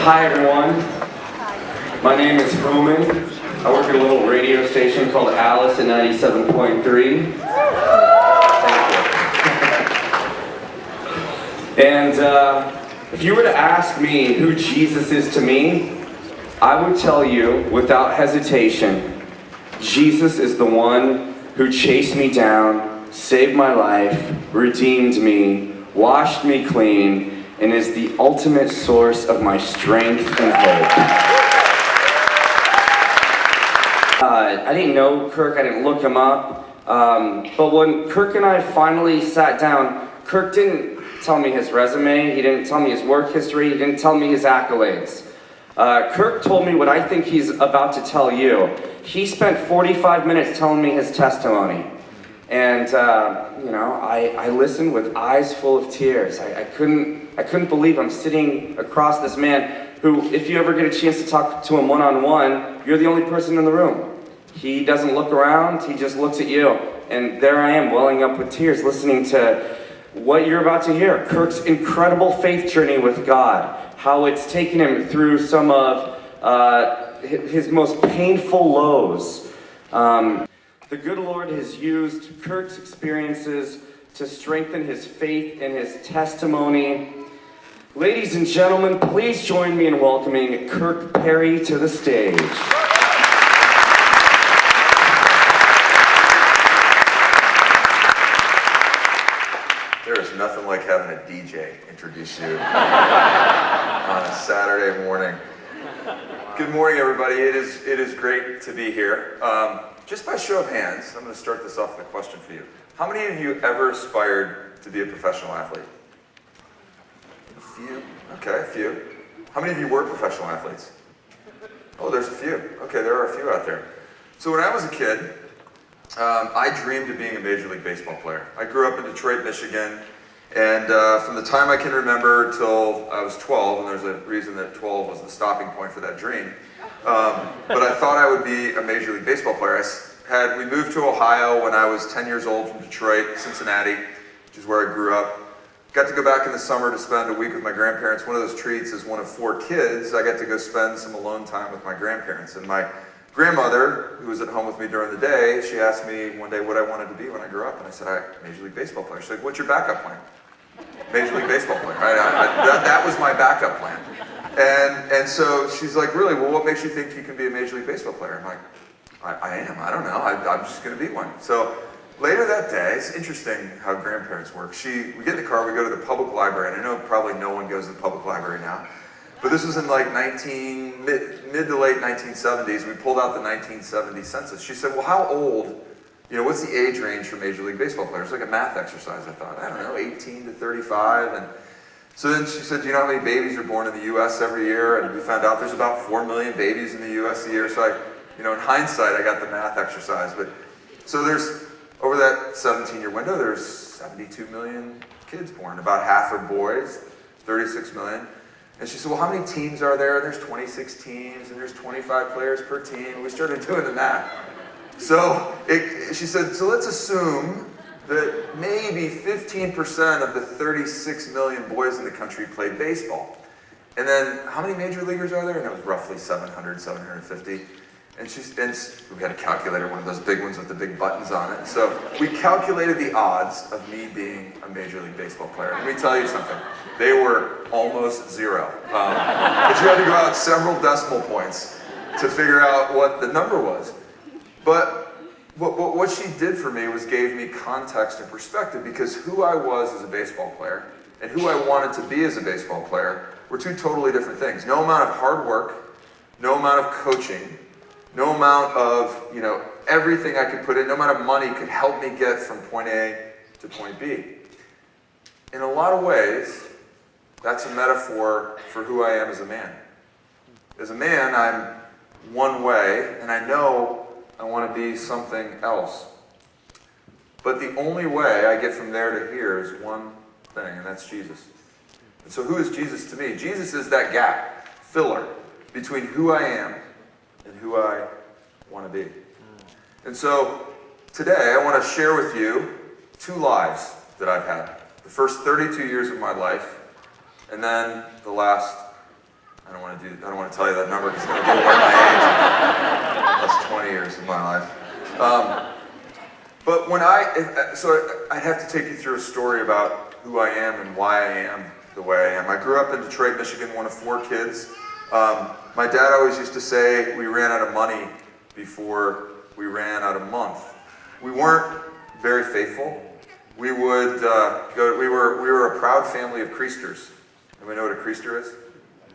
Hi everyone, my name is Roman. I work at a little radio station called Alice at 97.3. Thank you. And if you were to ask me who Jesus is to me, I would tell you without hesitation, Jesus is the one who chased me down, saved my life, redeemed me, washed me clean, and is the ultimate source of my strength and hope. I didn't know Kirk, I didn't look him up, but when Kirk and I finally sat down, Kirk didn't tell me his resume, he didn't tell me his work history, he didn't tell me his accolades. Kirk told me what I think he's about to tell you. He spent 45 minutes telling me his testimony. And, I listened with eyes full of tears. I couldn't believe I'm sitting across this man who, if you ever get a chance to talk to him one-on-one, you're the only person in the room. He doesn't look around, he just looks at you. And there I am, welling up with tears, listening to what you're about to hear. Kirk's incredible faith journey with God, how it's taken him through some of his most painful lows. The good Lord has used Kirk's experiences to strengthen his faith and his testimony. Ladies and gentlemen, please join me in welcoming Kirk Perry to the stage. There is nothing like having a DJ introduce you on a Saturday morning. Good morning, everybody. It is great to be here. Just by show of hands, I'm going to start this off with a question for you. How many of you ever aspired to be a professional athlete? A few. Okay, a few. How many of you were professional athletes? Oh, there's a few. Okay, there are a few out there. So when I was a kid, I dreamed of being a Major League Baseball player. I grew up in Detroit, Michigan, and from the time I can remember till I was 12, and there's a reason that 12 was the stopping point for that dream, but I thought I would be a Major League Baseball player. We moved to Ohio when I was 10 years old from Detroit, Cincinnati, which is where I grew up. Got to go back in the summer to spend a week with my grandparents. One of those treats is one of 4 kids. I got to go spend some alone time with my grandparents. And my grandmother, who was at home with me during the day, she asked me one day what I wanted to be when I grew up. And I said, Major League Baseball player. She's like, what's your backup plan? Major League Baseball player. That was my backup plan. And so she's like, really? Well, what makes you think you can be a Major League Baseball player? I'm like, I am. I don't know. I'm just going to be one. So later that day, it's interesting how grandparents work. We get in the car, we go to the public library, and I know probably no one goes to the public library now, but this was in like mid to late 1970s. We pulled out the 1970 census. She said, well, how old, what's the age range for Major League Baseball players? It's like a math exercise, I thought. I don't know, 18 to 35. And so then she said, do you know how many babies are born in the U.S. every year? And we found out there's about 4 million babies in the U.S. a year. So in hindsight, I got the math exercise. But so over that 17-year window, there's 72 million kids born. About half are boys, 36 million. And she said, well, how many teams are there? And there's 26 teams, and there's 25 players per team. And we started doing the math. So she said, so let's assume that maybe 15% of the 36 million boys in the country played baseball. And then how many major leaguers are there? And it was roughly 700, 750. And we had a calculator, one of those big ones with the big buttons on it. So we calculated the odds of me being a Major League Baseball player. Let me tell you something. They were almost zero. But you had to go out several decimal points to figure out what the number was. But what she did for me was gave me context and perspective, because who I was as a baseball player and who I wanted to be as a baseball player were 2 totally different things. No amount of hard work, no amount of coaching, no amount of, everything I could put in, no amount of money could help me get from point A to point B. In a lot of ways, that's a metaphor for who I am as a man. As a man, I'm one way, and I know I want to be something else. But the only way I get from there to here is one thing, and that's Jesus. And so who is Jesus to me? Jesus is that gap, filler, between who I am and who I want to be. And so today I want to share with you 2 lives that I've had. The first 32 years of my life, and then the last I don't want to tell you that number because it's going to give away my age. That's 20 years of my life. But I'd have to take you through a story about who I am and why I am the way I am. I grew up in Detroit, Michigan, one of 4 kids. My dad always used to say we ran out of money before we ran out of month. We weren't very faithful. We would we were a proud family of Creasters. Anybody know what a Creaster is?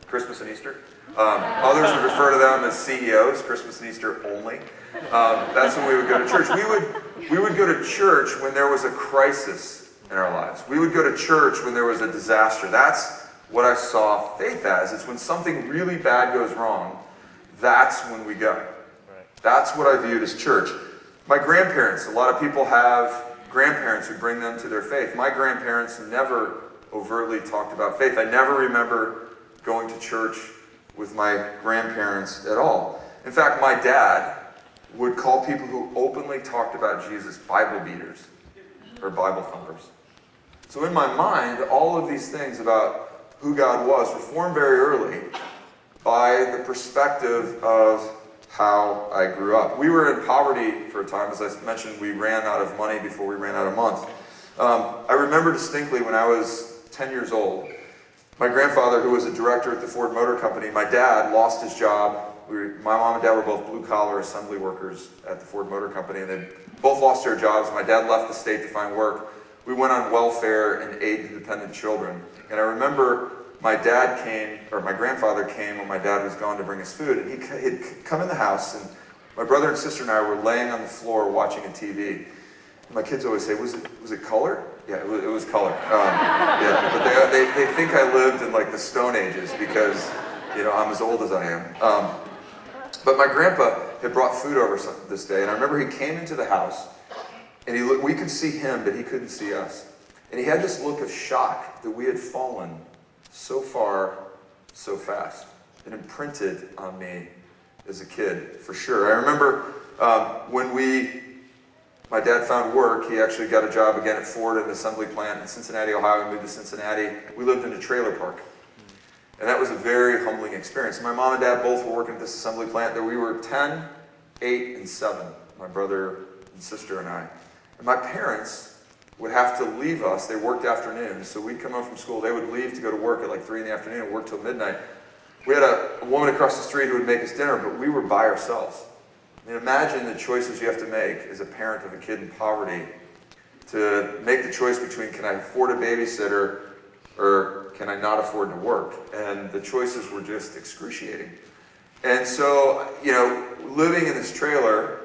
Christmas and Easter. Others would refer to them as CEOs, Christmas and Easter only. That's when we would go to church. We would go to church when there was a crisis in our lives. We would go to church when there was a disaster. That's what I saw faith as. It's when something really bad goes wrong, that's when we go. That's what I viewed as church. My grandparents, a lot of people have grandparents who bring them to their faith. My grandparents never overtly talked about faith. I never remember going to church with my grandparents at all. In fact, my dad would call people who openly talked about Jesus Bible beaters or Bible thumpers. So in my mind, all of these things about who God was were formed very early by the perspective of how I grew up. We were in poverty for a time. As I mentioned, we ran out of money before we ran out of month. I remember distinctly when I was 10 years old, my grandfather, who was a director at the Ford Motor Company, my dad lost his job. My mom and dad were both blue-collar assembly workers at the Ford Motor Company, and they both lost their jobs. My dad left the state to find work. We went on welfare and aid to dependent children. And I remember my grandfather came when my dad was gone to bring us food, and he'd come in the house, and my brother and sister and I were laying on the floor watching a TV. And my kids always say, was it color? Yeah, it was color. Yeah, but they think I lived in like the Stone Ages because, I'm as old as I am. But my grandpa had brought food over this day, and I remember he came into the house, and we could see him, but he couldn't see us. And he had this look of shock that we had fallen so far, so fast. It imprinted on me as a kid, for sure. I remember when my dad found work, he actually got a job again at Ford at an assembly plant in Cincinnati, Ohio. We moved to Cincinnati. We lived in a trailer park. And that was a very humbling experience. My mom and dad both were working at this assembly plant. We were 10, 8, and 7, my brother and sister and I. And my parents would have to leave us. They worked afternoons, so we'd come home from school. They would leave to go to work at like 3 in the afternoon and work till midnight. We had a woman across the street who would make us dinner, but we were by ourselves. I mean, imagine the choices you have to make as a parent of a kid in poverty to make the choice between can I afford a babysitter or can I not afford to work? And the choices were just excruciating. And so, living in this trailer,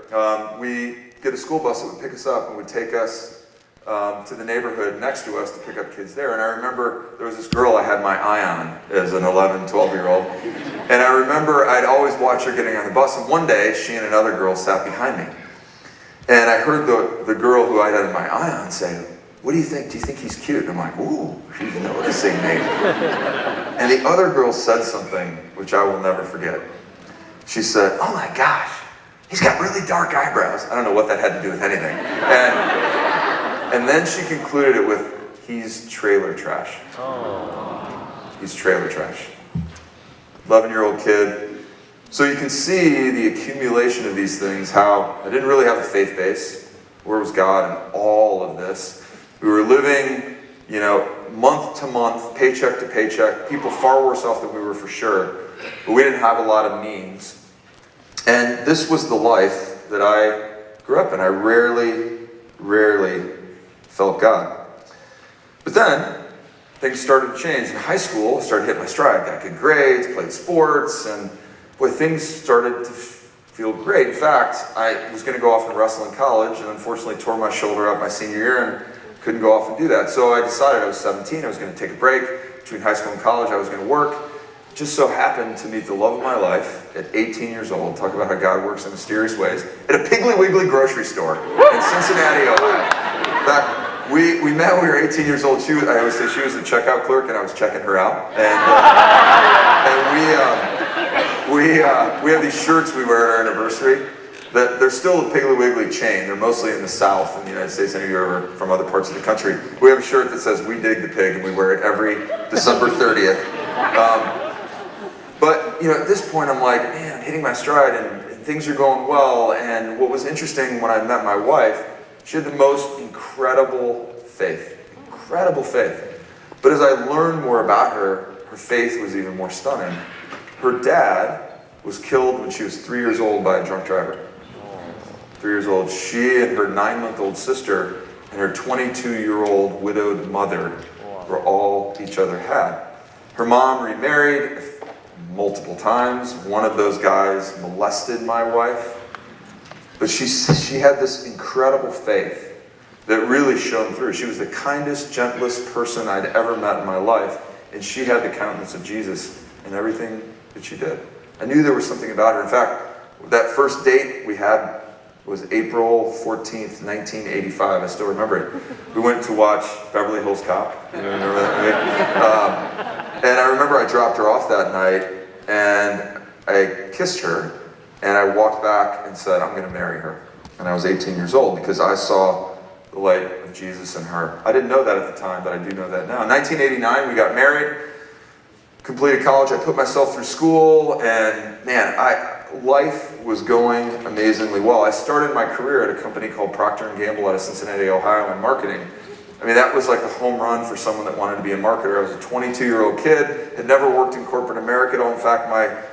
we get a school bus that would pick us up and would take us to the neighborhood next to us to pick up kids there. And I remember there was this girl I had my eye on as an 11, 12-year-old. And I remember I'd always watch her getting on the bus. And one day, she and another girl sat behind me. And I heard the girl who I had my eye on say, "What do you think? Do you think he's cute?" And I'm like, "Ooh, she's noticing me." And the other girl said something which I will never forget. She said, "Oh my gosh, he's got really dark eyebrows." I don't know what that had to do with anything. And then she concluded it with, "He's trailer trash." Oh. He's trailer trash. 11-year-old kid. So you can see the accumulation of these things, how I didn't really have a faith base. Where was God in all of this? We were living, month to month, paycheck to paycheck, people far worse off than we were for sure. But we didn't have a lot of means. And this was the life that I grew up in. I rarely felt God. But then, things started to change. In high school, I started hitting my stride. Got good grades, played sports, and boy, things started to feel great. In fact, I was going to go off and wrestle in college, and unfortunately tore my shoulder out my senior year and couldn't go off and do that. So I decided I was 17, I was going to take a break. Between high school and college, I was going to work. Just so happened to meet the love of my life at 18 years old. Talk about how God works in mysterious ways. At a Piggly Wiggly grocery store in Cincinnati, Ohio. In fact, we met when we were 18 years old. I always say she was the checkout clerk and I was checking her out. And we have these shirts we wear at our anniversary. That they're still a Piggly Wiggly chain. They're mostly in the South in the United States. Any of you are from other parts of the country. We have a shirt that says "We dig the pig" and we wear it every December 30th. But, at this point I'm like, man, I'm hitting my stride and things are going well. And what was interesting when I met my wife, she had the most incredible faith. Incredible faith. But as I learned more about her, her faith was even more stunning. Her dad was killed when she was 3 years old by a drunk driver. 3 years old. She and her 9-month-old sister and her 22-year-old widowed mother were all each other had. Her mom remarried multiple times. One of those guys molested my wife. But she had this incredible faith that really shone through. She was the kindest, gentlest person I'd ever met in my life. And she had the countenance of Jesus in everything that she did. I knew there was something about her. In fact, that first date we had was April 14th, 1985. I still remember it. We went to watch Beverly Hills Cop. You know, remember that movie? And I remember I dropped her off that night, and I kissed her, and I walked back and said, I'm going to marry her. And I was 18 years old because I saw the light of Jesus in her. I didn't know that at the time, but I do know that now. In 1989, we got married, completed college. I put myself through school, and man, life was going amazingly well. I started my career at a company called Procter & Gamble out of Cincinnati, Ohio in marketing. I mean, that was like a home run for someone that wanted to be a marketer. I was a 22-year-old kid, had never worked in corporate America at all. In fact,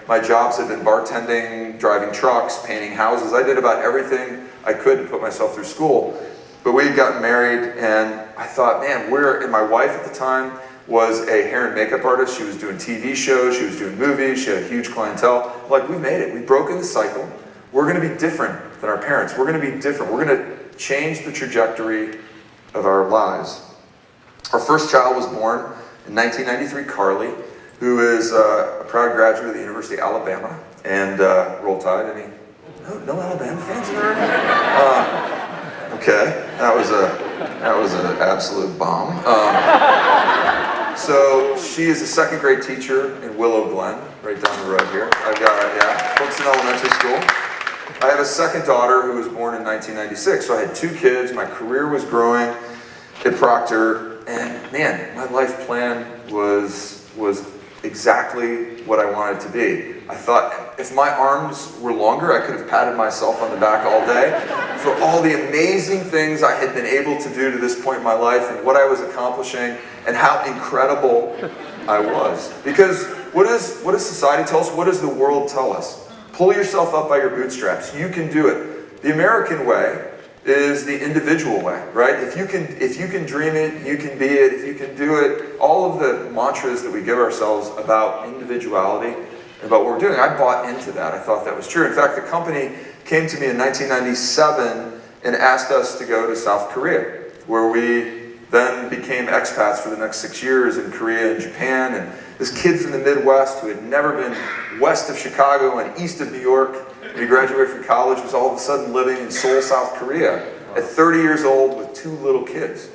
my jobs had been bartending, driving trucks, painting houses. I did about everything I could to put myself through school. But we had gotten married, and I thought, man, and my wife at the time was a hair and makeup artist. She was doing TV shows, she was doing movies, she had a huge clientele. Like, we made it. We've broken the cycle. We're going to be different than our parents. We're going to be different. We're going to change the trajectory of our lives. Our first child was born in 1993, Carly, who is a proud graduate of the University of Alabama. And Roll Tide. No Alabama fans in there? Okay, that was an absolute bomb. So she is a second grade teacher in Willow Glen, right down the road here. I've got, folks in elementary school. I have a second daughter who was born in 1996. So I had 2 kids. My career was growing at Procter, and man, my life plan was exactly what I wanted to be. I thought if my arms were longer, I could have patted myself on the back all day for all the amazing things I had been able to do to this point in my life and what I was accomplishing and how incredible I was. Because what does society tell us? What does the world tell us? Pull yourself up by your bootstraps. You can do it. The American way is the individual way, right? If you can dream it, you can be it. If you can do it, all of the mantras that we give ourselves about individuality and about what we're doing, I bought into that. I thought that was true. In fact, the company came to me in 1997 and asked us to go to South Korea, where we then became expats for the next 6 years in Korea and Japan. And this kid from the Midwest who had never been west of Chicago and east of New York, when he graduated from college, was all of a sudden living in Seoul, South Korea at 30 years old with 2 little kids.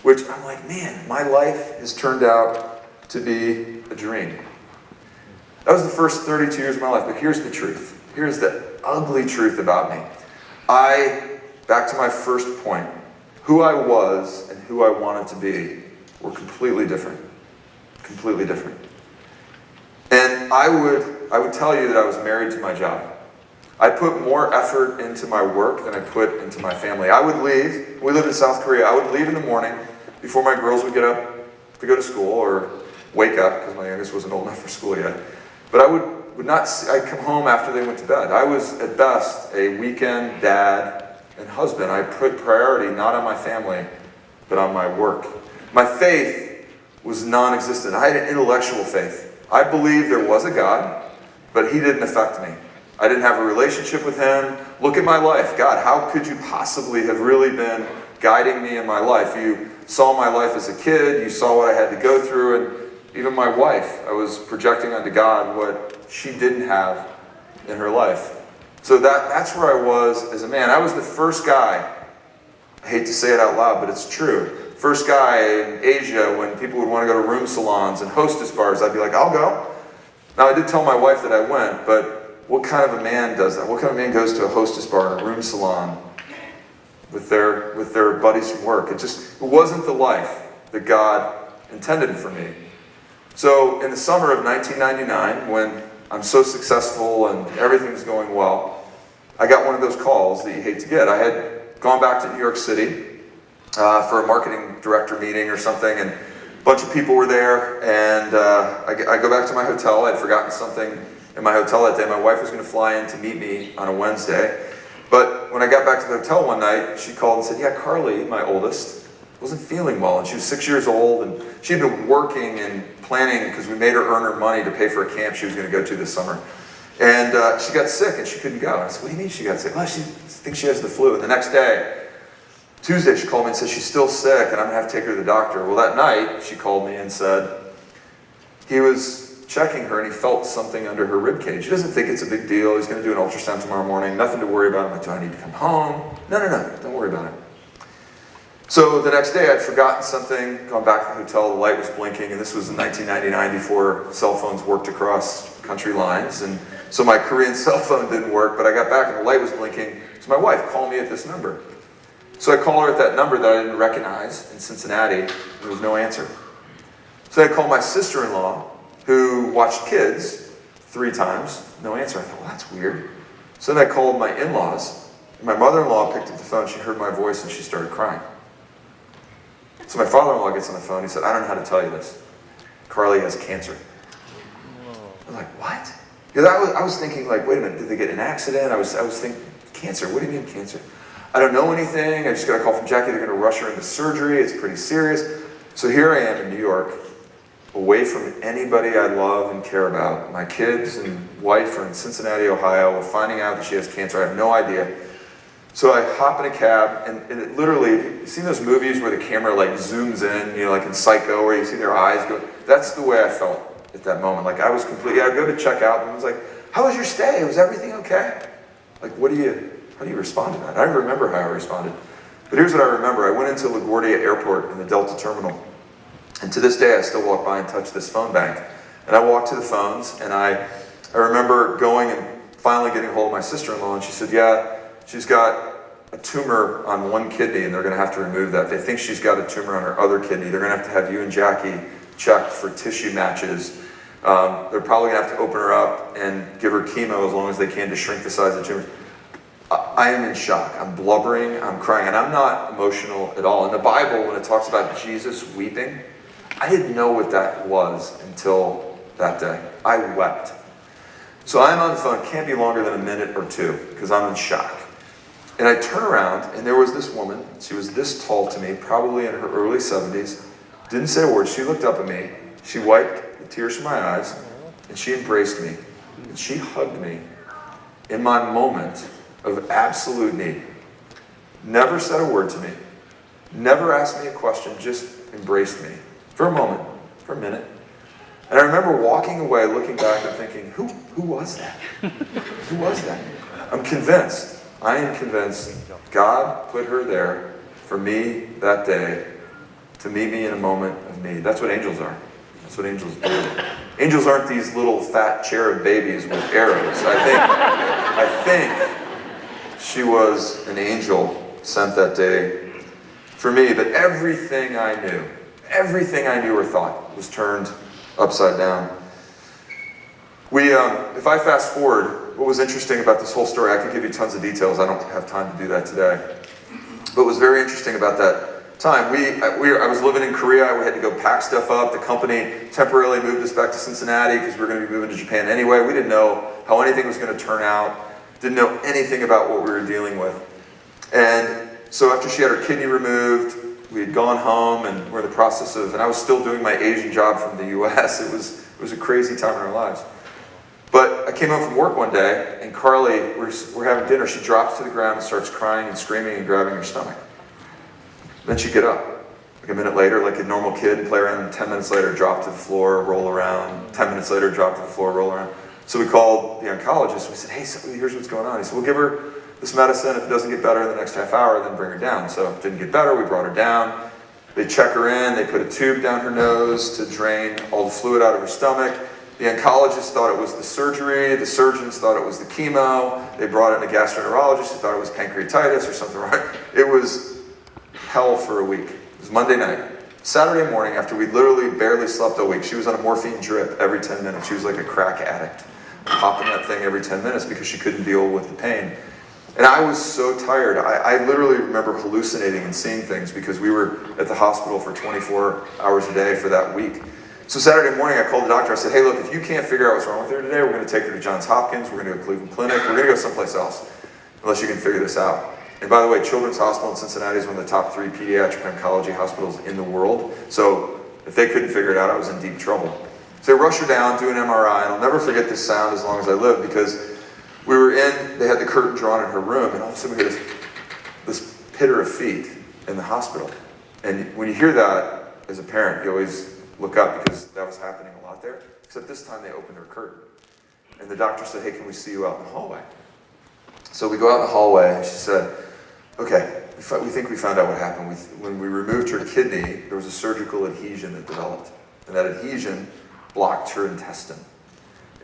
Which I'm like, man, my life has turned out to be a dream. That was the first 32 years of my life, but here's the truth. Here's the ugly truth about me. Back to my first point, who I was and who I wanted to be were completely different. Completely different. And I would tell you that I was married to my job. I put more effort into my work than I put into my family. I would leave, we lived in South Korea, I would leave in the morning before my girls would get up to go to school or wake up, because my youngest wasn't old enough for school yet. But I'd come home after they went to bed. I was at best a weekend dad and husband. I put priority not on my family, but on my work. My faith was non-existent. I had an intellectual faith. I believed there was a God, but he didn't affect me. I didn't have a relationship with him. Look at my life. God, how could you possibly have really been guiding me in my life? You saw my life as a kid. You saw what I had to go through. And even my wife, I was projecting onto God what she didn't have in her life. So that's where I was as a man. I was the first guy, I hate to say it out loud, but it's true. First guy in Asia, when people would want to go to room salons and hostess bars, I'd be like, I'll go. Now, I did tell my wife that I went, but what kind of a man does that? What kind of man goes to a hostess bar and a room salon with their buddies from work? It wasn't the life that God intended for me. So in the summer of 1999, when I'm so successful and everything's going well, I got one of those calls that you hate to get. I had gone back to New York City for a marketing director meeting or something, and a bunch of people were there, and I go back to my hotel. I'd forgotten something in my hotel that day. My wife was going to fly in to meet me on a Wednesday, but when I got back to the hotel one night, she called and said, yeah, Carly, my oldest, wasn't feeling well, and she was 6 years old, and she had been working and planning because we made her earn her money to pay for a camp she was going to go to this summer. And she got sick and she couldn't go. And I said, what do you mean she got sick? Well, she thinks she has the flu. And the next day, Tuesday, she called me and said she's still sick and I'm going to have to take her to the doctor. Well, that night, she called me and said he was checking her and he felt something under her rib cage. He doesn't think it's a big deal. He's going to do an ultrasound tomorrow morning. Nothing to worry about. I'm like, do I need to come home? No, don't worry about it. So the next day I'd forgotten something, gone back to the hotel, the light was blinking, and this was in 1999 before cell phones worked across country lines, and so my Korean cell phone didn't work, but I got back and the light was blinking, so my wife called me at this number. So I called her at that number that I didn't recognize in Cincinnati, there was no answer. So I called my sister-in-law, who watched Kids 3 times, no answer. I thought, well, that's weird. So then I called my in-laws, my mother-in-law picked up the phone, she heard my voice and she started crying. So my father-in-law gets on the phone, he said, I don't know how to tell you this. Carly has cancer. I was like, what? Because I was thinking, like, wait a minute, did they get in an accident? I was thinking, cancer, what do you mean cancer? I don't know anything, I just got a call from Jackie, they're going to rush her into surgery, it's pretty serious. So here I am in New York, away from anybody I love and care about. My kids and wife are in Cincinnati, Ohio, we're finding out that she has cancer, I have no idea. So I hop in a cab, and it literally, you've seen those movies where the camera like zooms in, you know, like in Psycho, where you see their eyes go, that's the way I felt at that moment. Like I was completely, I'd go to check out, and I was like, how was your stay? Was everything okay? Like, how do you respond to that? I don't remember how I responded. But here's what I remember. I went into LaGuardia Airport in the Delta terminal, and to this day I still walk by and touch this phone bank. And I walked to the phones, and I remember going and finally getting a hold of my sister-in-law, and she said, yeah, she's got a tumor on one kidney and they're going to have to remove that. They think she's got a tumor on her other kidney. They're going to have you and Jackie checked for tissue matches. They're probably going to have to open her up and give her chemo as long as they can to shrink the size of the tumor. I am in shock. I'm blubbering, I'm crying, and I'm not emotional at all. In the Bible, when it talks about Jesus weeping, I didn't know what that was until that day. I wept. So I'm on the phone, can't be longer than a minute or 2, because I'm in shock. And I turn around, and there was this woman, she was this tall to me, probably in her early 70s, didn't say a word, she looked up at me, she wiped the tears from my eyes, and she embraced me, and she hugged me in my moment of absolute need. Never said a word to me, never asked me a question, just embraced me, for a moment, for a minute. And I remember walking away, looking back and thinking, who was that? Who was that? I'm convinced, I am convinced God put her there for me that day to meet me in a moment of need. That's what angels are. That's what angels do. Angels aren't these little fat cherub babies with arrows. I think she was an angel sent that day for me, but everything I knew or thought was turned upside down. If I fast forward, what was interesting about this whole story, I could give you tons of details. I don't have time to do that today. But what was very interesting about that time, I was living in Korea. We had to go pack stuff up. The company temporarily moved us back to Cincinnati because we were going to be moving to Japan anyway. We didn't know how anything was going to turn out. Didn't know anything about what we were dealing with. And so after she had her kidney removed, we had gone home and we're in the process of, and I was still doing my Asian job from the US. It was a crazy time in our lives. But I came home from work one day and Carly, we're having dinner. She drops to the ground and starts crying and screaming and grabbing her stomach. Then she'd get up. Like a minute later, like a normal kid, play around, and 10 minutes later, drop to the floor, roll around. 10 minutes later, drop to the floor, roll around. So we called the oncologist. We said, hey, so here's what's going on. He said, we'll give her this medicine. If it doesn't get better in the next half hour, then bring her down. So if it didn't get better, we brought her down. They check her in. They put a tube down her nose to drain all the fluid out of her stomach. The oncologist thought it was the surgery. The surgeons thought it was the chemo. They brought in a gastroenterologist who thought it was pancreatitis or something wrong. It was hell for a week. It was Monday night. Saturday morning, after we literally barely slept all week, she was on a morphine drip every 10 minutes. She was like a crack addict. popping that thing every 10 minutes because she couldn't deal with the pain. And I was so tired. I literally remember hallucinating and seeing things because we were at the hospital for 24 hours a day for that week. So Saturday morning, I called the doctor. I said, hey, look, if you can't figure out what's wrong with her today, we're going to take her to Johns Hopkins. We're going to go to Cleveland Clinic. We're going to go someplace else, unless you can figure this out. And by the way, Children's Hospital in Cincinnati is one of the top 3 pediatric oncology hospitals in the world. So if they couldn't figure it out, I was in deep trouble. So they rushed her down, do an MRI, and I'll never forget this sound as long as I live, because they had the curtain drawn in her room, and all of a sudden we hear this pitter of feet in the hospital. And when you hear that, as a parent, you always look up because that was happening a lot there. Except this time they opened her curtain. And the doctor said, hey, can we see you out in the hallway? So we go out in the hallway, and she said, okay, we think we found out what happened. When we removed her kidney, there was a surgical adhesion that developed. And that adhesion blocked her intestine.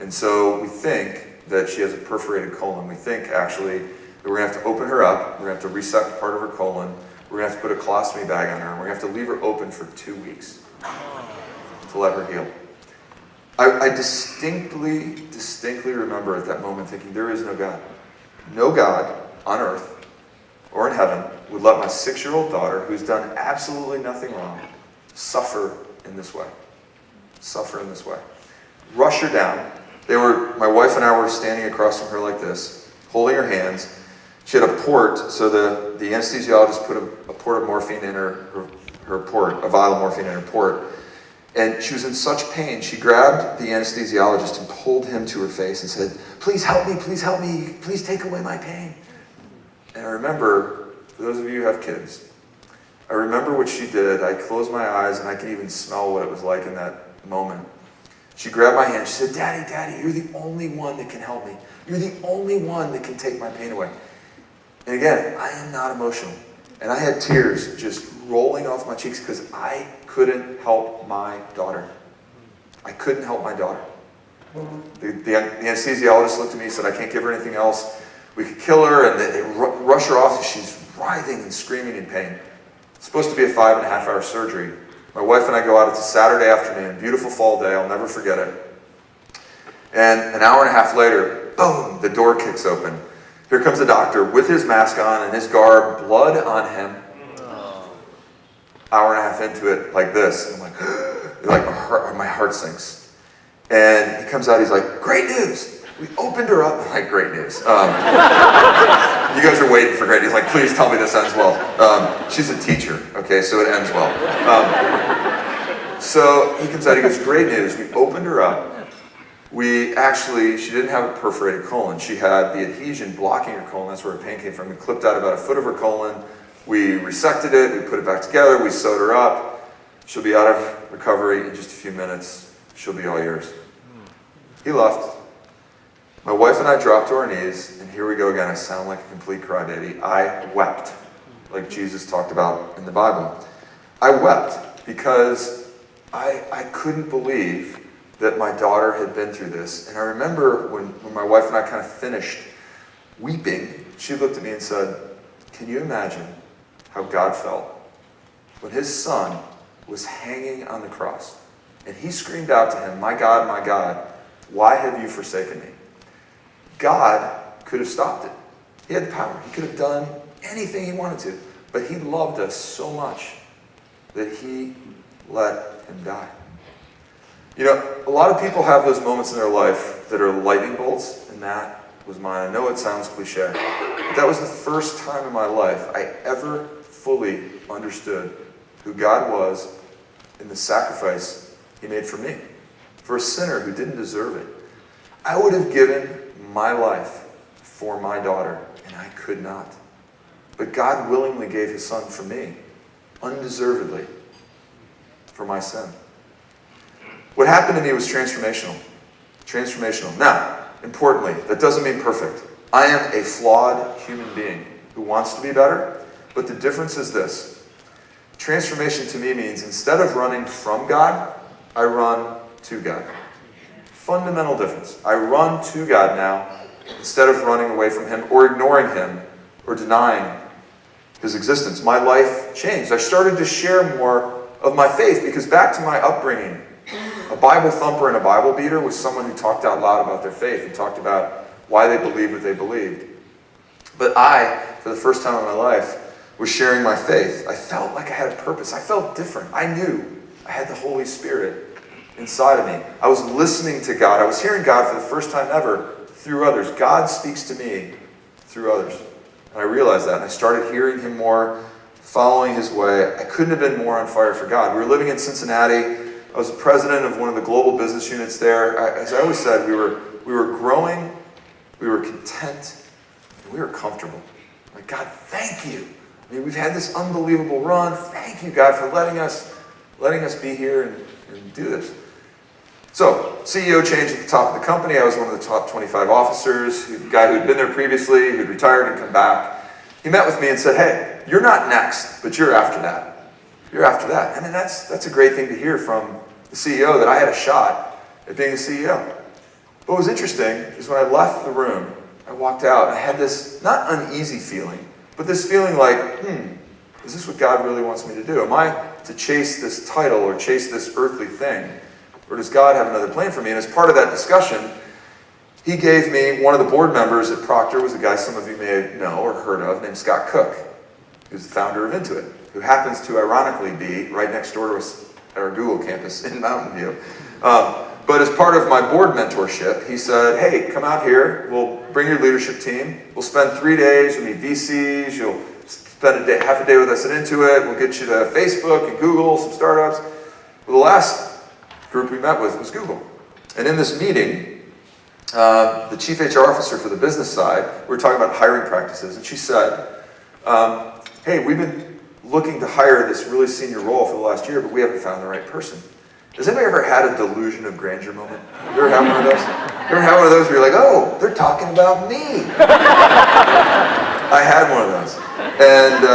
And so we think that she has a perforated colon. We think, actually, that we're going to have to open her up. We're going to have to resect part of her colon. We're going to have to put a colostomy bag on her. And we're going to have to leave her open for 2 weeks to let her heal. I distinctly remember at that moment thinking, there is no God. No God on earth or in heaven would let my 6-year-old daughter, who's done absolutely nothing wrong, suffer in this way. Suffer in this way. Rush her down. My wife and I were standing across from her like this, holding her hands. She had a port, so the anesthesiologist put a port of morphine in her port, a vial of morphine in her port. And she was in such pain, she grabbed the anesthesiologist and pulled him to her face and said, please help me, please take away my pain. And I remember, for those of you who have kids, I remember what she did. I closed my eyes and I could even smell what it was like in that moment. She grabbed my hand, she said, Daddy, you're the only one that can help me. You're the only one that can take my pain away. And again, I am not emotional. And I had tears just rolling off my cheeks because I couldn't help my daughter. I couldn't help my daughter. The anesthesiologist looked at me and said, I can't give her anything else. We could kill her, and they rush her off, and she's writhing and screaming in pain. It's supposed to be a 5.5-hour surgery. My wife and I go out, it's a Saturday afternoon, beautiful fall day, I'll never forget it. And an hour and a half later, boom, the door kicks open. Here comes the doctor with his mask on and his garb, blood on him. Hour and a half into it, like this. And I'm like my heart sinks. And he comes out, he's like, great news. We opened her up. I'm like, great news. You guys are waiting for great news. Like, please tell me this ends well. She's a teacher, okay, so it ends well. So he comes out, he goes, great news. We opened her up. She didn't have a perforated colon. She had the adhesion blocking her colon. That's where her pain came from. We clipped out about 1 foot of her colon. We resected it. We put it back together. We sewed her up. She'll be out of recovery in just a few minutes. She'll be all yours. He left. My wife and I dropped to our knees, and here we go again. I sound like a complete crybaby. I wept, like Jesus talked about in the Bible. I wept because I couldn't believe that my daughter had been through this. And I remember when my wife and I kind of finished weeping, she looked at me and said, can you imagine how God felt when his son was hanging on the cross? And he screamed out to him, my God, why have you forsaken me? God could have stopped it. He had the power. He could have done anything he wanted to. But he loved us so much that he let him die. You know, a lot of people have those moments in their life that are lightning bolts, and that was mine. I know it sounds cliche, but that was the first time in my life I ever fully understood who God was and the sacrifice he made for me, for a sinner who didn't deserve it. I would have given my life for my daughter, and I could not. But God willingly gave his son for me, undeservedly, for my sin. What happened to me was transformational. Transformational. Now, importantly, that doesn't mean perfect. I am a flawed human being who wants to be better, but the difference is this. Transformation to me means instead of running from God, I run to God. Fundamental difference. I run to God now instead of running away from him or ignoring him or denying his existence. My life changed. I started to share more of my faith because back to my upbringing, A Bible thumper and a Bible beater was someone who talked out loud about their faith and talked about why they believed what they believed. But I, for the first time in my life, was sharing my faith. I felt like I had a purpose. I felt different. I knew I had the Holy Spirit inside of me. I was listening to God. I was hearing God for the first time ever through others. God speaks to me through others. And I realized that, and I started hearing him more, following his way. I couldn't have been more on fire for God. We were living in Cincinnati. I was the president of one of the global business units there. As I always said, we were growing, we were content, and we were comfortable. Like, God, thank you. I mean, we've had this unbelievable run. Thank you, God, for letting us be here and do this. So, CEO changed at the top of the company. I was one of the top 25 officers. The guy who had been there previously, who'd retired and come back. He met with me and said, hey, you're not next, but you're after that. You're after that. I mean, that's a great thing to hear from the CEO, that I had a shot at being the CEO. But what was interesting is when I left the room, I walked out, and I had this, not uneasy feeling, but this feeling like, is this what God really wants me to do? Am I to chase this title or chase this earthly thing? Or does God have another plan for me? And as part of that discussion, he gave me, one of the board members at Procter was a guy some of you may know or heard of, named Scott Cook, who's the founder of Intuit, who happens to ironically be right next door to us at our Google campus in Mountain View. But as part of my board mentorship, he said, hey, come out here, we'll bring your leadership team, we'll spend 3 days, you'll meet VCs, you'll spend half a day with us at Intuit, we'll get you to Facebook and Google, some startups. Well, the last group we met with was Google. And in this meeting, the chief HR officer for the business side, we were talking about hiring practices, and she said, hey, we've been looking to hire this really senior role for the last year, but we haven't found the right person. Has anybody ever had a delusion of grandeur moment? You ever had one of those? You ever had one of those where you're like, oh, they're talking about me? I had one of those. And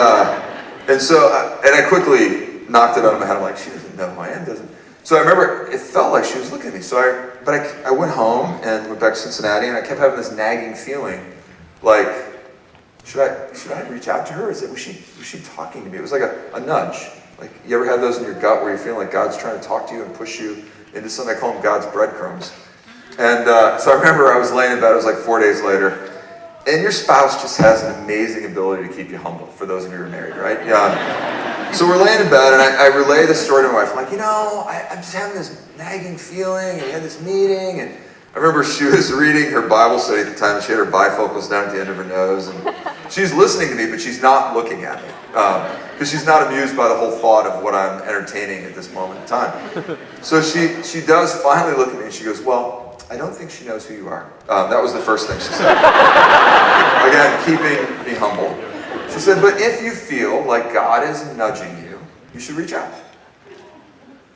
I quickly knocked it out of my head. I'm like, she doesn't know who I am, doesn't. So I remember it felt like she was looking at me. So I went home and went back to Cincinnati, and I kept having this nagging feeling, like, should I reach out to her? Was she talking to me? It was like a nudge. Like, you ever have those in your gut where you feel like God's trying to talk to you and push you into something? I call them God's breadcrumbs. And so I remember I was laying in bed, it was like 4 days later, and your spouse just has an amazing ability to keep you humble, for those of you who are married, right? Yeah. So we're laying in bed, and I relay this story to my wife. I'm like, I'm just having this nagging feeling, and we had this meeting, and I remember she was reading her Bible study at the time, and she had her bifocals down at the end of her nose, and she's listening to me, but she's not looking at me, because she's not amused by the whole thought of what I'm entertaining at this moment in time. So she does finally look at me, and she goes, well, I don't think she knows who you are. That was the first thing she said. Again, keeping me humble. She said, but if you feel like God is nudging you, you should reach out.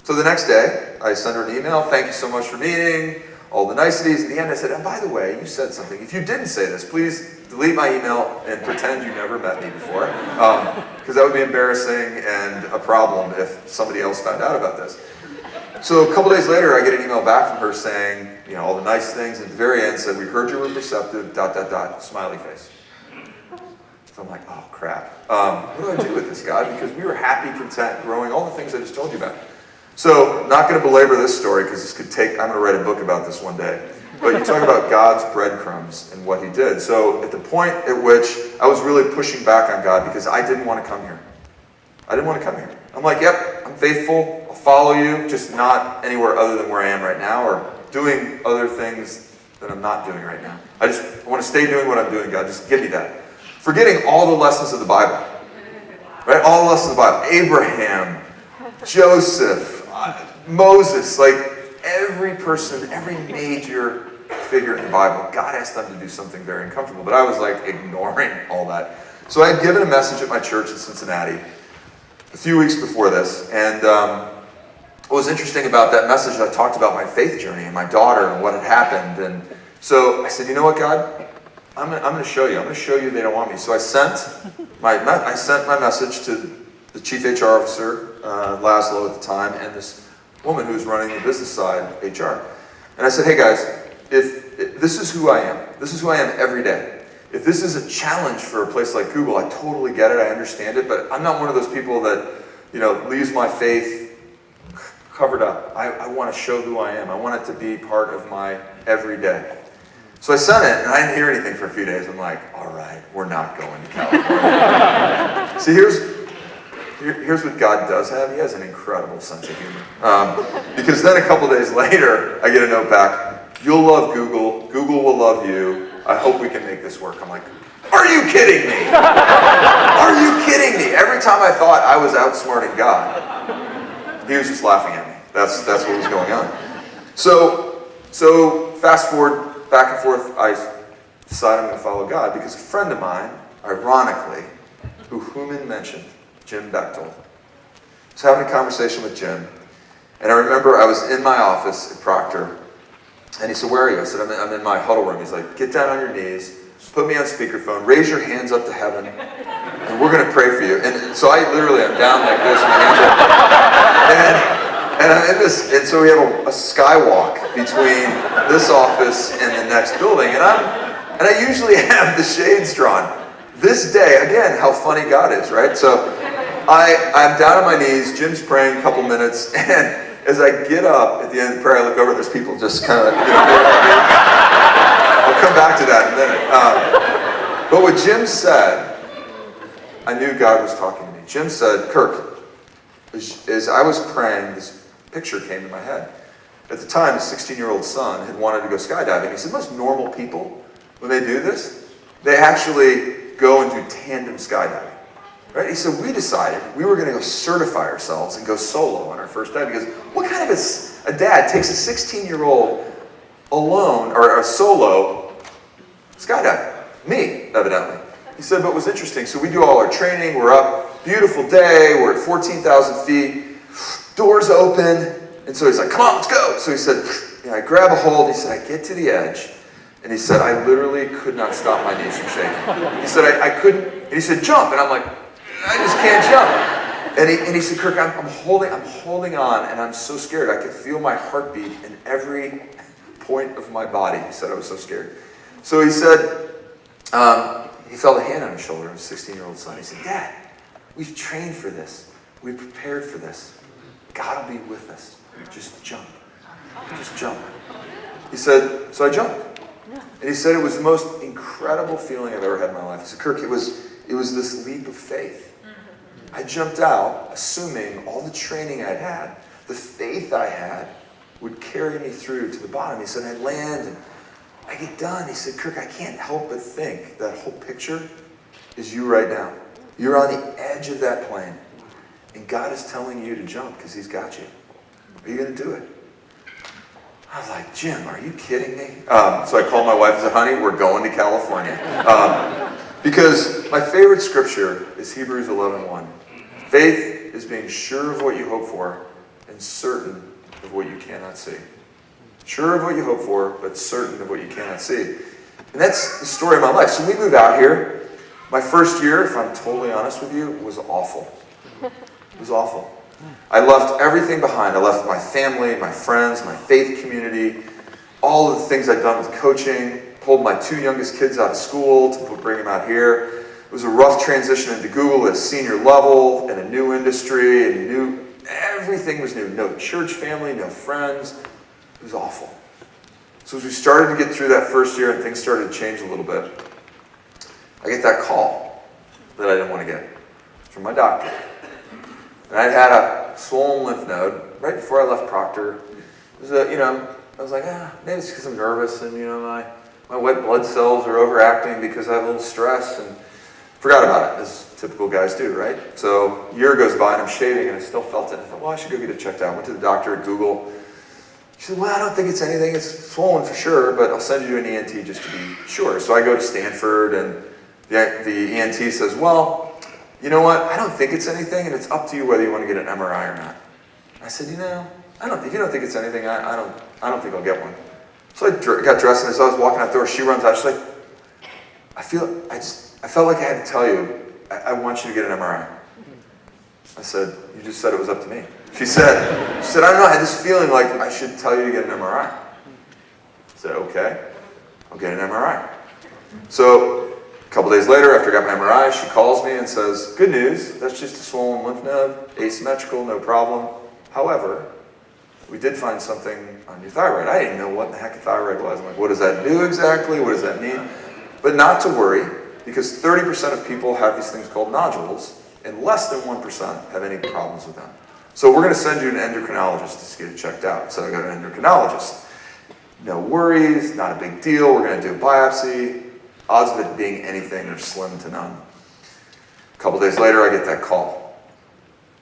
So the next day, I sent her an email, thank you so much for meeting, all the niceties. At the end, I said, and by the way, you said something. If you didn't say this, please delete my email and pretend you never met me before, because that would be embarrassing and a problem if somebody else found out about this. So a couple days later, I get an email back from her saying, all the nice things. At the very end, said, we heard you were receptive, ... smiley face. So I'm like, oh crap. What do I do with this, God? Because we were happy, content, growing, all the things I just told you about. So, not going to belabor this story because this could take, I'm going to write a book about this one day. But you talk about God's breadcrumbs and what he did. So, at the point at which I was really pushing back on God because I didn't want to come here. I didn't want to come here. I'm like, yep, I'm faithful, I'll follow you, just not anywhere other than where I am right now or doing other things that I'm not doing right now. I want to stay doing what I'm doing, God, just give me that. Forgetting all the lessons of the Bible. Right? All the lessons of the Bible. Abraham, Joseph, Moses, like every person, every major figure in the Bible, God asked them to do something very uncomfortable. But I was like ignoring all that. So I had given a message at my church in Cincinnati a few weeks before this. And what was interesting about that message, I talked about my faith journey and my daughter and what had happened. And so I said, you know what, God? I'm going to show you. I'm going to show you they don't want me. So I sent my message to the chief HR officer, Laszlo at the time, and this woman who was running the business side, HR. And I said, hey guys, if this is who I am. This is who I am every day. If this is a challenge for a place like Google, I totally get it. I understand it. But I'm not one of those people that, leaves my faith covered up. I want to show who I am. I want it to be part of my everyday. So I sent it, and I didn't hear anything for a few days. I'm like, all right, we're not going to California. See, here's what God does have. He has an incredible sense of humor. Because then a couple days later, I get a note back. You'll love Google. Google will love you. I hope we can make this work. I'm like, are you kidding me? Are you kidding me? Every time I thought I was outsmarting God, he was just laughing at me. That's what was going on. So fast forward, back and forth, I decided I'm going to follow God because a friend of mine, ironically, who Human mentioned, Jim Bechtel, was having a conversation with Jim. And I remember I was in my office at Proctor, and he said, where are you? I said, I'm in my huddle room. He's like, get down on your knees, put me on speakerphone, raise your hands up to heaven, and we're going to pray for you. And so I'm down like this, my hands up. And I'm in this, and so we have a skywalk between this office and the next building. And I usually have the shades drawn. This day, again, how funny God is, right? So I'm down on my knees, Jim's praying a couple minutes, and as I get up at the end of the prayer, I look over, there's people just kind of, I'll come back to that in a minute. But what Jim said, I knew God was talking to me. Jim said, Kirk, as I was praying, this picture came to my head. At the time, his 16-year-old son had wanted to go skydiving. He said, most normal people, when they do this, they actually go and do tandem skydiving. Right? He said, we decided we were going to go certify ourselves and go solo on our first dive because what kind of a dad takes a 16-year-old alone or a solo skydiving? Me, evidently. He said, but what's interesting, so we do all our training, we're up, beautiful day, we're at 14,000 feet, doors open, and so he's like, come on, let's go. So he said, I grab a hold, he said, I get to the edge, and he said, I literally could not stop my knees from shaking. He said, I couldn't, and he said, jump, and I'm like, I just can't jump. And he said, Kirk, I'm holding on, and I'm so scared. I could feel my heartbeat in every point of my body. He said, I was so scared. So he said, he felt a hand on his shoulder of his 16-year-old son. He said, Dad, we've trained for this. We've prepared for this. God will be with us. Just jump. Just jump. He said, so I jumped. And he said it was the most incredible feeling I've ever had in my life. He said, Kirk, it was this leap of faith. I jumped out assuming all the training I'd had, the faith I had, would carry me through to the bottom. He said, I'd land and I get done. He said, Kirk, I can't help but think that whole picture is you right now. You're on the edge of that plane. And God is telling you to jump because he's got you. Are you going to do it? I was like, Jim, are you kidding me? So I called my wife and said, honey, we're going to California. Because my favorite scripture is Hebrews 11:1. Faith is being sure of what you hope for and certain of what you cannot see. Sure of what you hope for, but certain of what you cannot see. And that's the story of my life. So we moved out here. My first year, if I'm totally honest with you, was awful. It was awful. I left everything behind. I left my family, my friends, my faith community, all of the things I'd done with coaching, pulled my 2 youngest kids out of school to bring them out here. It was a rough transition into Google at a senior level, in a new industry, and everything was new. No church family, no friends. It was awful. So as we started to get through that first year and things started to change a little bit, I get that call that I didn't want to get from my doctor. And I'd had a swollen lymph node right before I left Proctor. It was I was like, maybe it's because I'm nervous and, my white blood cells are overacting because I have a little stress, and forgot about it, as typical guys do, right? So a year goes by and I'm shaving and I still felt it. I thought, well, I should go get it checked out. Went to the doctor at Google. She said, well, I don't think it's anything. It's swollen for sure, but I'll send you to an ENT just to be sure. So I go to Stanford and the ENT says, well, you know what? I don't think it's anything, and it's up to you whether you want to get an MRI or not. I said, if you don't think it's anything, I don't think I'll get one. So I got dressed, and as I was walking out the door, she runs out. She's like, I felt like I had to tell you, I want you to get an MRI. I said, you just said it was up to me. She said, I don't know, I had this feeling like I should tell you to get an MRI. I said, okay, I'll get an MRI. So a couple days later, after I got my MRI, she calls me and says, good news, that's just a swollen lymph node, asymmetrical, no problem. However, we did find something on your thyroid. I didn't know what the heck a thyroid was. I'm like, what does that do exactly? What does that mean? But not to worry, because 30% of people have these things called nodules, and less than 1% have any problems with them. So we're going to send you an endocrinologist to get it checked out. So I got an endocrinologist. No worries, not a big deal. We're going to do a biopsy. Odds of it being anything are slim to none. A couple days later, I get that call.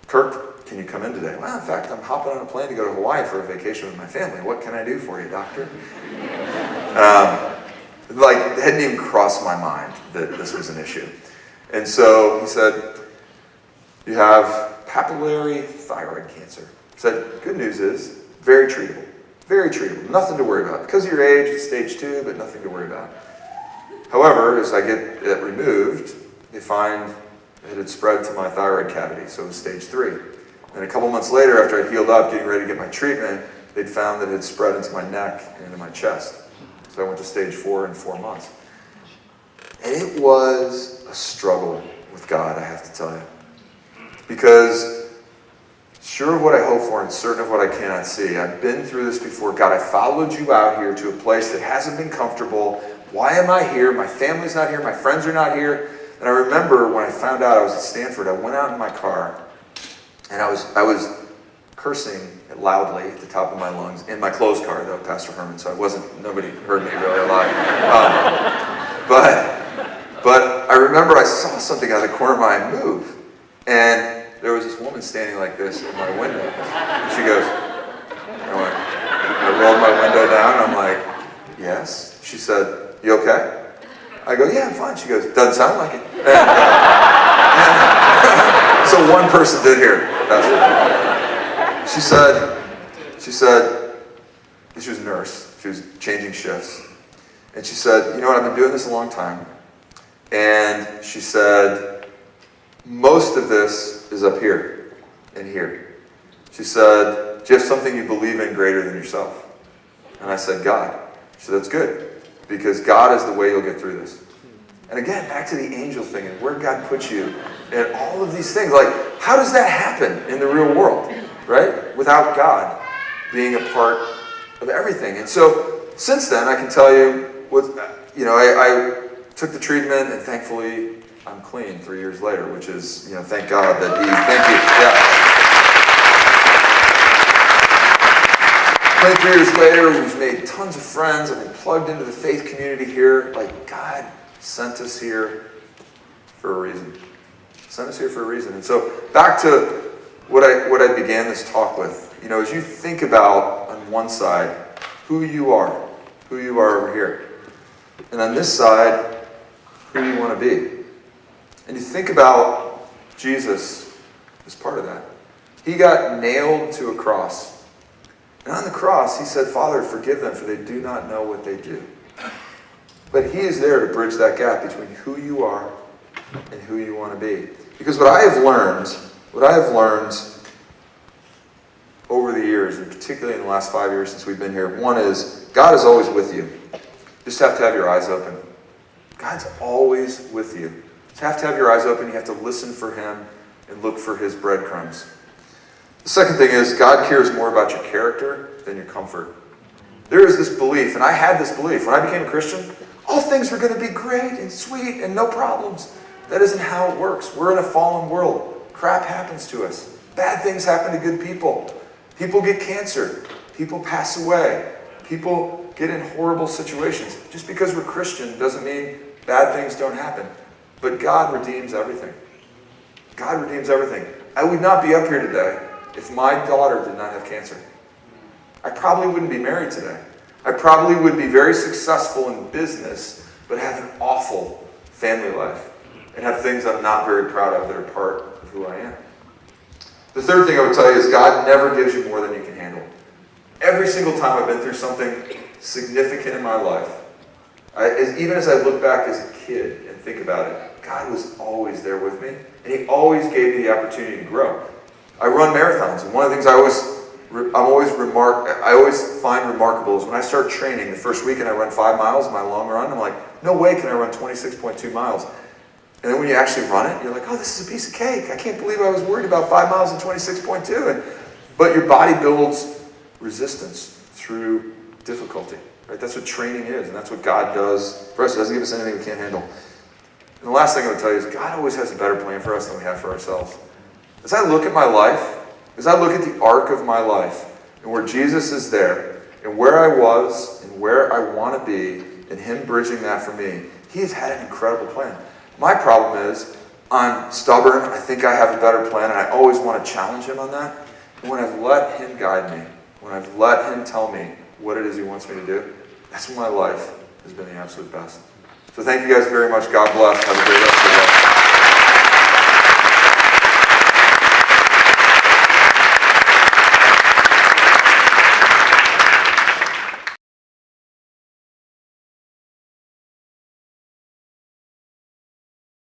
Kirk, can you come in today? Well, in fact, I'm hopping on a plane to go to Hawaii for a vacation with my family. What can I do for you, doctor? It hadn't even crossed my mind that this was an issue. And so he said, you have papillary thyroid cancer. He said, good news is, very treatable. Very treatable. Nothing to worry about. Because of your age, it's stage 2, but nothing to worry about. However, as I get it removed, they find it had spread to my thyroid cavity, so it was stage 3. And a couple months later, after I'd healed up, getting ready to get my treatment, they'd found that it had spread into my neck and into my chest. So I went to stage 4 in 4 months. And it was a struggle with God, I have to tell you. Because sure of what I hope for and certain of what I cannot see, I've been through this before. God, I followed you out here to a place that hasn't been comfortable. Why am I here? My family's not here. My friends are not here. And I remember when I found out I was at Stanford, I went out in my car and I was cursing loudly at the top of my lungs in my closed car, though, Pastor Herman, so nobody heard me really a lot. But I remember I saw something out of the corner of my eye move, and there was this woman standing like this at my window. And she goes, I rolled my window down, and I'm like, yes. She said, you okay? I go, yeah, I'm fine. She goes, doesn't sound like it. So one person did hear it. She said, she was a nurse. She was changing shifts. And she said, you know what, I've been doing this a long time. And she said, most of this is up here and here. She said, do you have something you believe in greater than yourself? And I said, God. She said, that's good, because God is the way you'll get through this. And again, back to the angel thing and where God puts you and all of these things. Like, how does that happen in the real world, right? Without God being a part of everything. And so, since then, I can tell you, I took the treatment, and thankfully, I'm clean 3 years later, which is, thank God that thank you, yeah. 3 years later, we've made tons of friends. I've been plugged into the faith community here. Like, God sent us here for a reason. Sent us here for a reason. And so, back to what I began this talk with. As you think about, on one side, who you are over here. And on this side, who you want to be. And you think about Jesus as part of that. He got nailed to a cross. And on the cross, he said, Father, forgive them, for they do not know what they do. But he is there to bridge that gap between who you are and who you want to be. Because what I have learned over the years, and particularly in the last 5 years since we've been here, one is, God is always with you. You just have to have your eyes open. God's always with you. You have to have your eyes open. You have to listen for him and look for his breadcrumbs. The second thing is, God cares more about your character than your comfort. There is this belief, and I had this belief. When I became a Christian, all things were going to be great and sweet and no problems. That isn't how it works. We're in a fallen world. Crap happens to us. Bad things happen to good people. People get cancer. People pass away. People get in horrible situations. Just because we're Christian doesn't mean bad things don't happen. But God redeems everything. God redeems everything. I would not be up here today if my daughter did not have cancer. I probably wouldn't be married today. I probably would be very successful in business, but have an awful family life and have things I'm not very proud of that are part of who I am. The third thing I would tell you is God never gives you more than you can handle. Every single time I've been through something significant in my life, even as I look back as a kid and think about it, God was always there with me, and he always gave me the opportunity to grow. I run marathons, and one of the things I always find remarkable is when I start training, the first weekend I run 5 miles, my long run, I'm like, no way can I run 26.2 miles. And then when you actually run it, you're like, oh, this is a piece of cake. I can't believe I was worried about 5 miles and 26.2. But your body builds resistance through difficulty. Right? That's what training is, and that's what God does for us. He doesn't give us anything we can't handle. And the last thing I would tell you is God always has a better plan for us than we have for ourselves. As I look at my life, as I look at the arc of my life, and where Jesus is there, and where I was, and where I want to be, and Him bridging that for me, He's had an incredible plan. My problem is, I'm stubborn, I think I have a better plan, and I always want to challenge Him on that. And when I've let Him guide me, when I've let Him tell me what it is He wants me to do, that's when my life has been the absolute best. So thank you guys very much. God bless. Have a great rest of the day.